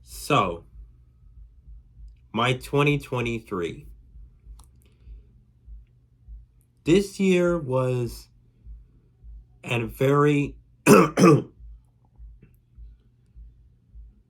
So, my 2023. This year was a very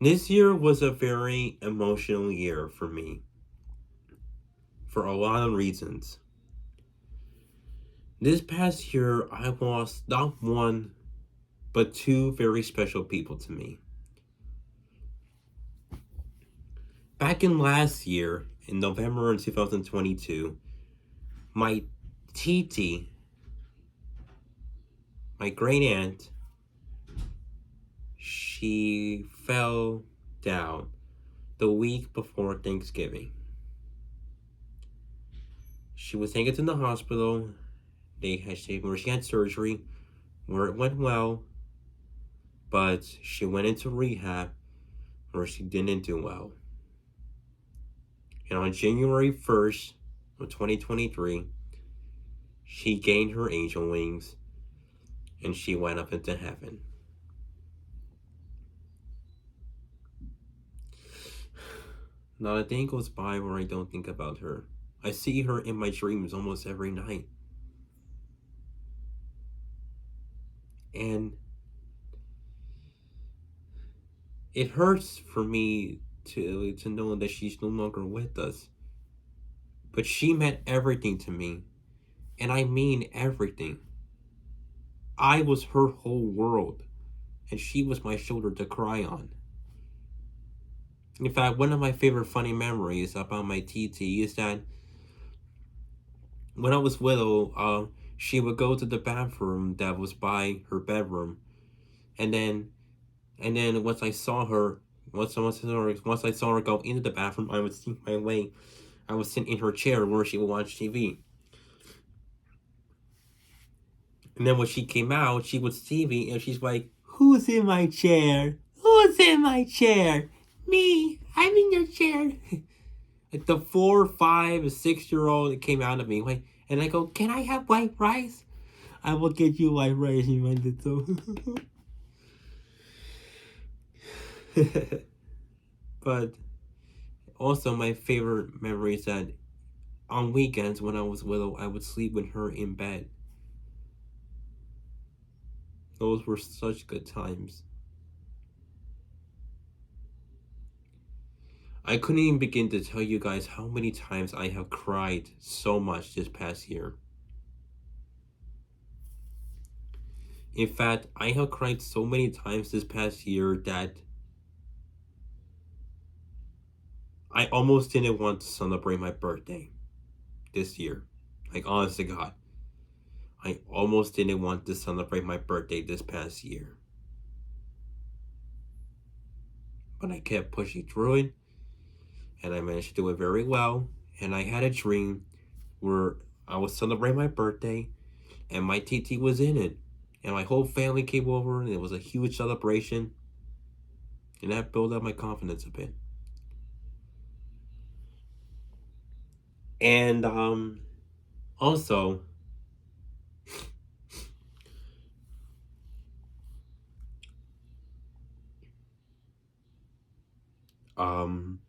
this year was a very emotional year for me for a lot of reasons. This past year I lost not one but two very special people to me. Back in last year, in November of 2022, my Titi, my great aunt, she fell down the week before Thanksgiving. She was taken to the hospital. She had surgery, where it went well, but she went into rehab where she didn't do well. And on January 1st of 2023, she gained her angel wings and she went up into heaven. Not a day goes by where I don't think about her. I see her in my dreams almost every night. And it hurts for me to know that she's no longer with us. But she meant everything to me. And I mean everything. I was her whole world. And she was my shoulder to cry on. In fact, one of my favorite funny memories about my TT is that when I was little, she would go to the bathroom that was by her bedroom, and then once I saw her, once I saw her go into the bathroom, I would sneak my way. I would sit in her chair where she would watch TV. And then when she came out, she would see me and she's like, "Who's in my chair? Who's in my chair? Me, I'm in your chair." Like the 4, 5, 6-year-old that came out of me, like, and I go, "Can I have white rice?" "I will get you white rice," he wanted to. But also my favorite memory is that on weekends when I was little, I would sleep with her in bed. Those were such good times. I couldn't even begin to tell you guys how many times I have cried so much this past year. In fact, I have cried so many times this past year that I almost didn't want to celebrate my birthday this year. Like, honest to God. I almost didn't want to celebrate my birthday this past year. But I kept pushing through it, and I managed to do it very well. And I had a dream where I was celebrating my birthday, and my TT was in it. And my whole family came over, and it was a huge celebration. And that built up my confidence a bit. And also, um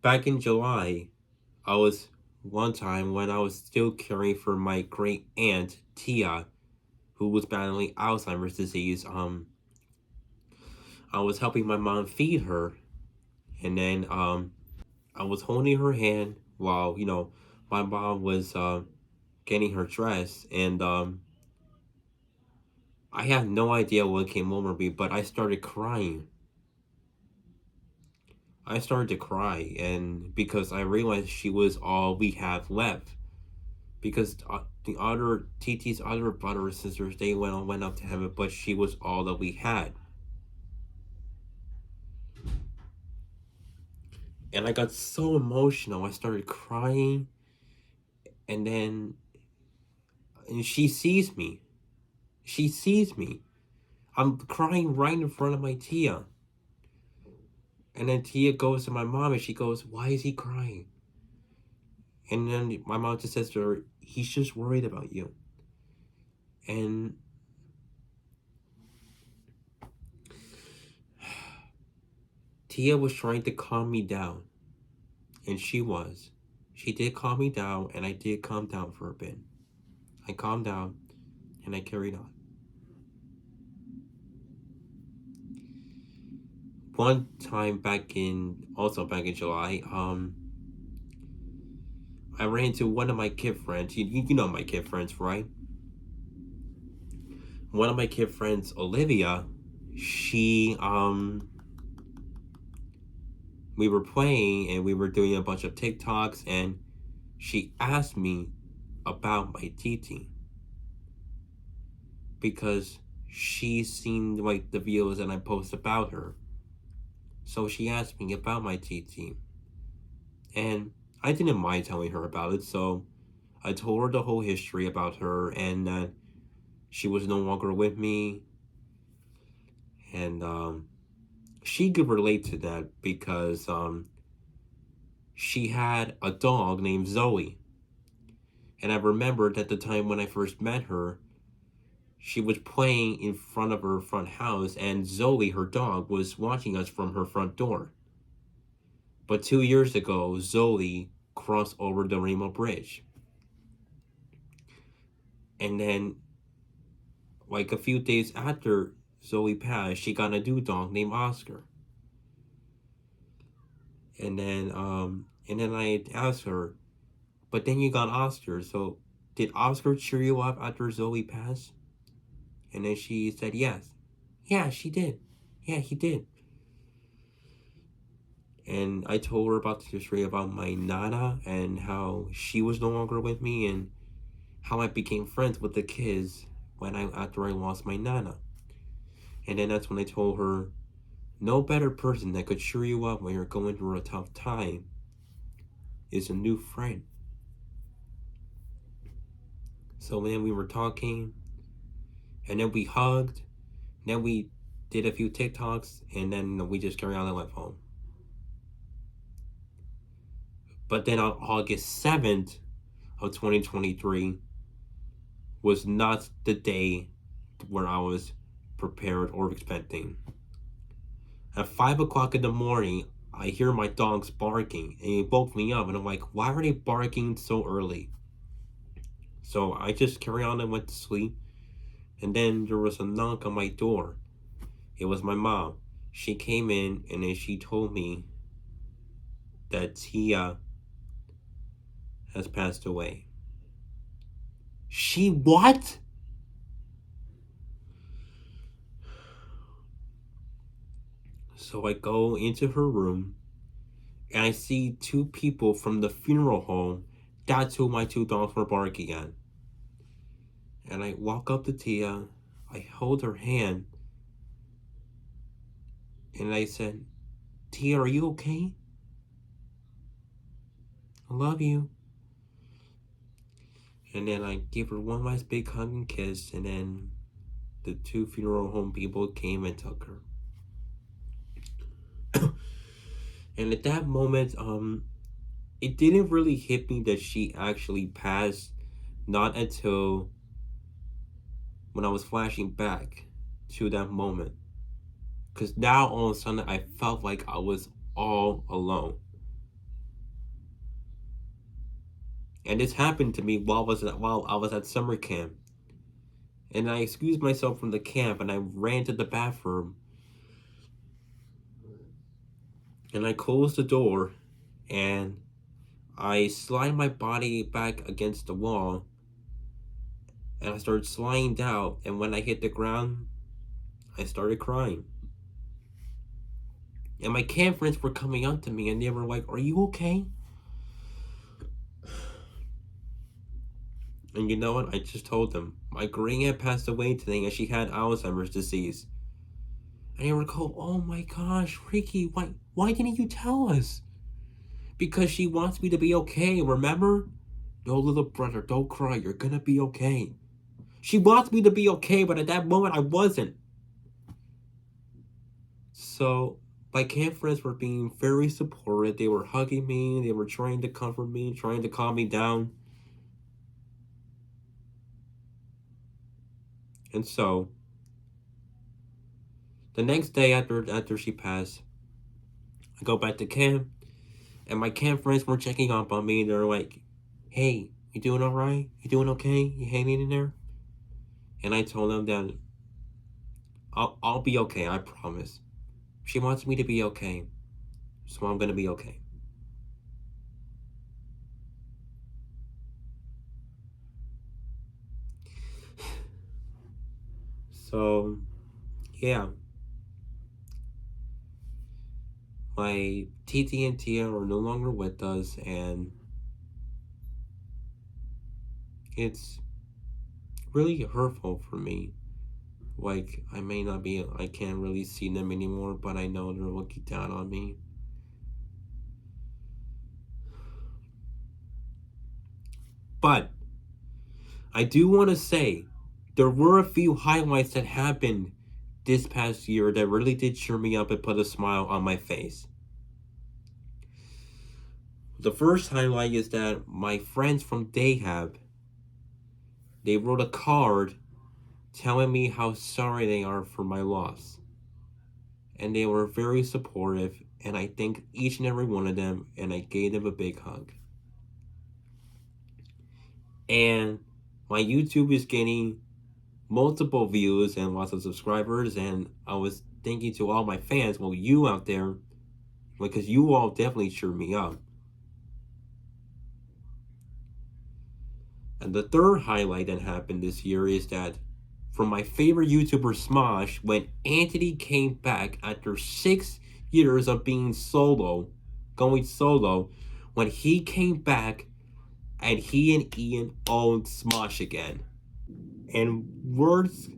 back in July, I was one time when I was still caring for my great aunt Tia, who was battling Alzheimer's disease. I was helping my mom feed her, and then I was holding her hand while my mom was getting her dressed, and I had no idea what came over me, but I started crying. I started to cry, and because I realized she was all we have left. Because the other TT's other brother and sisters, they went up to heaven, but she was all that we had. And I got so emotional, I started crying, and then she sees me. She sees me. I'm crying right in front of my Tia. And then Tia goes to my mom and she goes, "Why is he crying?" And then my mom just says to her, "He's just worried about you." And Tia was trying to calm me down, and she was. She did calm me down, and I did calm down for a bit. I calmed down, and I carried on. One time also back in July, I ran into one of my kid friends. You know my kid friends, right? One of my kid friends, Olivia, she, we were playing and we were doing a bunch of TikToks, and she asked me about my TT because she's seen like the videos that I post about her. So she asked me about my TT, and I didn't mind telling her about it. So I told her the whole history about her and that she was no longer with me, and she could relate to that because she had a dog named Zoe, and I remembered at the time when I first met her, she was playing in front of her front house, and Zoe, her dog, was watching us from her front door. But 2 years ago, Zoe crossed over the Rainbow Bridge. And then, like a few days after Zoe passed, she got a new dog named Oscar. And then I asked her, but then you got Oscar, so did Oscar cheer you up after Zoe passed? And then she said yes. Yeah, she did. Yeah, he did. And I told her about the history about my Nana and how she was no longer with me and how I became friends with the kids after I lost my Nana. And then that's when I told her, no better person that could cheer you up when you're going through a tough time is a new friend. So then we were talking, and then we hugged, then we did a few TikToks, and then we just carried on and went home. But then on August 7th of 2023 was not the day where I was prepared or expecting. At 5 o'clock in the morning, I hear my dogs barking, and it woke me up, and I'm like, why are they barking so early? So I just carried on and went to sleep, and then there was a knock on my door. It was my mom. She came in, and then she told me that Tia has passed away. She what? So I go into her room, and I see two people from the funeral home. That's who my two dogs were barking at. And I walk up to Tia, I hold her hand, and I said, Tia, are you okay? I love you. And then I gave her one last big hug and kiss, and then the two funeral home people came and took her. And at that moment, it didn't really hit me that she actually passed, not until when I was flashing back to that moment. Because now all of a sudden I felt like I was all alone. And this happened to me while I was at summer camp. And I excused myself from the camp and I ran to the bathroom. And I closed the door and I slid my body back against the wall. And I started sliding down. And when I hit the ground, I started crying. And my camp friends were coming up to me and they were like, are you okay? And you know what? I just told them my grand passed away today and she had Alzheimer's disease. And they were like, oh my gosh, Ricky, why didn't you tell us? Because she wants me to be okay, remember? No, little brother, don't cry, you're gonna be okay. She wants me to be okay, but at that moment I wasn't. So my camp friends were being very supportive. They were hugging me, they were trying to comfort me, trying to calm me down. And so the next day after she passed, go back to camp, and my camp friends were checking up on me. They're like, "Hey, you doing all right? You doing okay? You hanging in there?" And I told them that I'll be okay. I promise. She wants me to be okay, so I'm gonna be okay. So, yeah, my TT and Tia are no longer with us, and it's really hurtful for me. Like, I can't really see them anymore, but I know they're looking down on me. But I do want to say there were a few highlights that happened this past year that really did cheer me up and put a smile on my face. The first highlight is that my friends from Dayhab, they wrote a card telling me how sorry they are for my loss. And they were very supportive, and I thanked each and every one of them, and I gave them a big hug. And my YouTube is getting multiple views and lots of subscribers, and I was thinking to all my fans, well, you out there, because you all definitely cheered me up. And the third highlight that happened this year is that from my favorite YouTuber Smosh, when Anthony came back after 6 years of being going solo, when he came back and he and Ian owned Smosh again. And words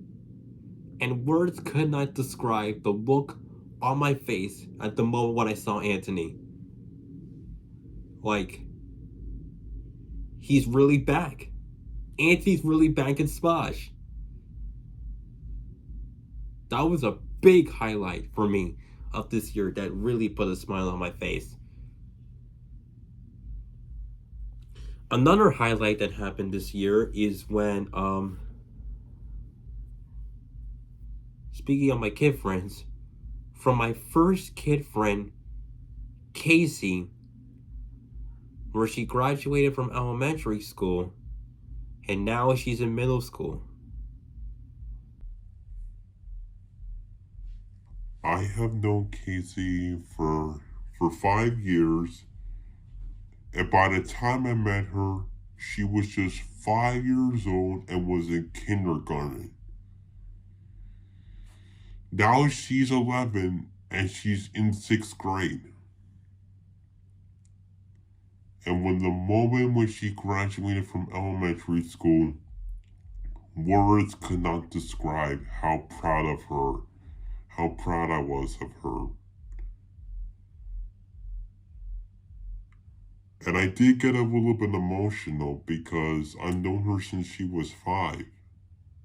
could not describe the look on my face at the moment when I saw Anthony. Like, he's really back. Anthony's really back in Smosh. That was a big highlight for me of this year that really put a smile on my face. Another highlight that happened this year is when, speaking of my kid friends, from my first kid friend, Casey, where she graduated from elementary school, and now she's in middle school. I have known Casey for 5 years, and by the time I met her, she was just 5 years old and was in kindergarten. Now she's 11 and she's in 6th grade. And when the moment when she graduated from elementary school, words could not describe how proud of her, how proud I was of her. And I did get a little bit emotional because I've known her since she was 5.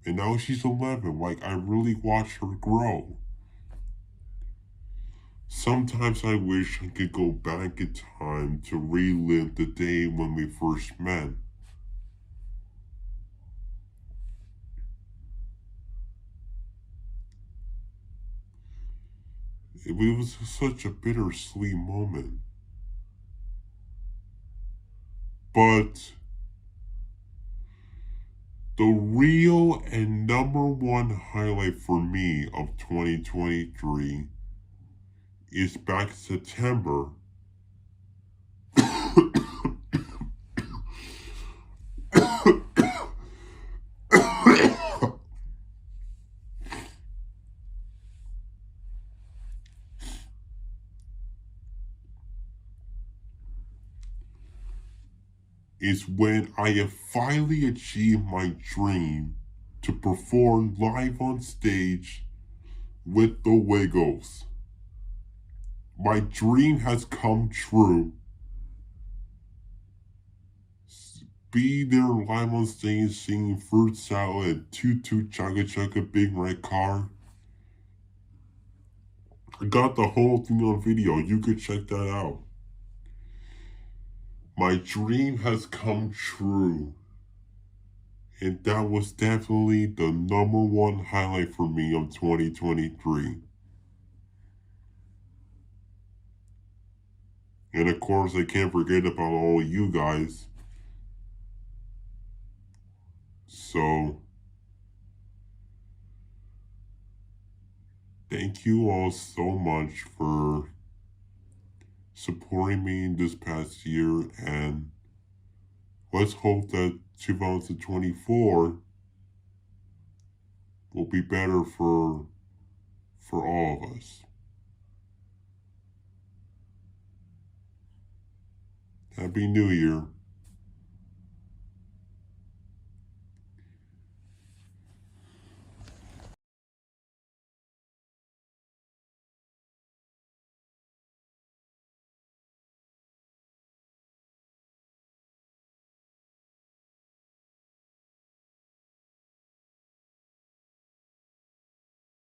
And now she's 11. Like, I really watched her grow. Sometimes I wish I could go back in time to relive the day when we first met. It was such a bittersweet moment. But the real and number one highlight for me of 2023 is back September. Is when I have finally achieved my dream to perform live on stage with the Wiggles. My dream has come true. Be there live on stage singing Fruit Salad and Toot Toot Chugga Chugga Big Red Car. I got the whole thing on video. You could check that out. My dream has come true. And that was definitely the number one highlight for me of 2023. And of course, I can't forget about all you guys. So, thank you all so much for supporting me in this past year, and let's hope that 2024 will be better for all of us. Happy New Year.